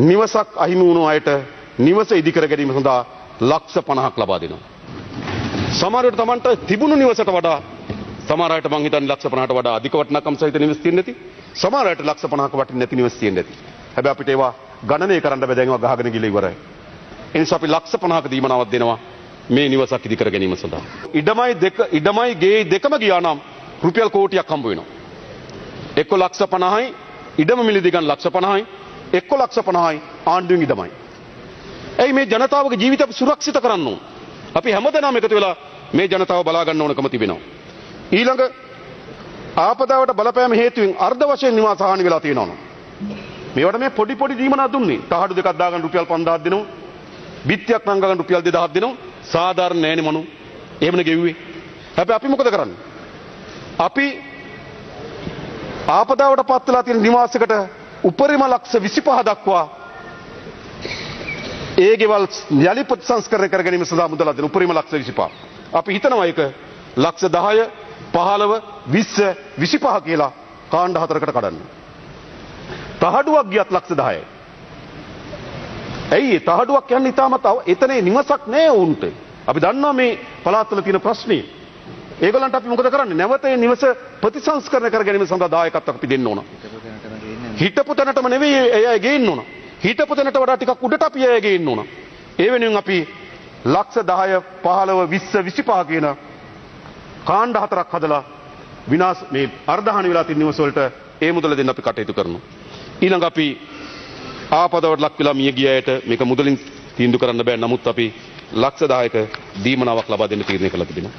නිවසක් අහිමි වුණු අයට නිවස ඉදිකර ගැනීම සඳහා ලක්ෂ 50ක් ලබා දෙනවා. සමහර විට Tamanට තිබුණු නිවසට වඩා සමහර අයට මං හිතන්නේ ලක්ෂ 50ට වඩා අධික වටිනාකම් සහිත නිවස් තියෙන්නේ නැති. සමහර අයට ලක්ෂ 50ක වටින්නේ නැති නිවස් තියෙන්නේ නැති. හැබැයි අපිට ඒවා ගණනය කරන්න බෑ, දැන් ඒවා ගහගෙන ගිහලා ඉවරයි. ඒ නිසා අපි ලක්ෂ 50ක දීමනාවක් දෙනවා මේ නිවසක් ඉදිකර ගැනීම සඳහා. ඉඩමයි ගේ දෙකම ගියා නම් රුපියල් කෝටියක් හම්බ වෙනවා. එක්ක ලක්ෂ 50යි ඉඩම මිලදී ගන්න ලක්ෂ 50යි, එක්ක ලක්ෂ 50යි ආණ්ඩුවෙන් ඉඩමයි. ඇයි මේ ජනතාවගේ ජීවිත අපි සුරක්ෂිත කරන්න ඕන? අපි හැමදෙනාම එකතු වෙලා මේ ජනතාව බලා ගන්න ඕනකම තිබෙනවා. ඊළඟ ආපදාවට බලපෑම හේතුවෙන් අර්ධ වශයෙන් නිවාස හානි වෙලා තියෙනවා. මේවට මේ පොඩි දීමනා දුන්නේ. තහඩු දෙකක් දාගන්න රුපියල් 5000ක් දෙනවා. බිත්තියක් නම් ගන්න රුපියල් 2000ක් දෙනවා. සාධාරණ නෑනේ මනු. එහෙමනේ ගෙව්වේ. හැබැයි අපි මොකද කරන්නේ? අපි ආපදාවට පත් වෙලා තියෙන නිවාසයකට උපරිම ලක්ෂ 25 දක්වා ඒ ගෙවල් යලි ප්‍රතිසංස්කරණය කර ගැනීම සඳහා මුදල් දෙන උපරිම ලක්ෂ 25. අපි හිතනවා ඒක ලක්ෂ 10, 15, 20, 25 කියලා කාණ්ඩ හතරකට කඩන්න. තහඩුවක් ගියත් ලක්ෂ 10යි. ඇයි තහඩුවක් කියන්නේ ඊටමත් එතන නිවසක් නෑ උන්ට. අපි දන්නවා මේ පළාත්වල තියෙන ප්‍රශ්නේ. ඒගොල්ලන්ට අපි මොකද කරන්නේ? නැවත ඒ නිවස ප්‍රතිසංස්කරණය කර ගැනීම සඳහා දායකත්වයක් අපි දෙන්න ඕන. හිටපු තැනටම නෙවෙයි අය ගේන්න ඕන. හිටපු තැනට වඩා ටිකක් උඩට අපි අය ගේන්න ඕන. ඒ වෙනුවෙන් අපි ලක්ෂ 10, 15, 20, 25 කියන කාණ්ඩ හතරක් හදලා විනාශ මේ අර්ධහානි වෙලා තියෙන නිවස වලට ඒ මුදල දෙන්න අපි කටයුතු කරනවා. ඊළඟ අපි ආපදාවට ලක් වෙලා මිය ගිය අයට මේක මුදලින් තීන්දුව කරන්න බෑ. නමුත් අපි ලක්ෂ 10ක දීමනාවක් ලබා දෙන්න තීරණය කළා තිබෙනවා.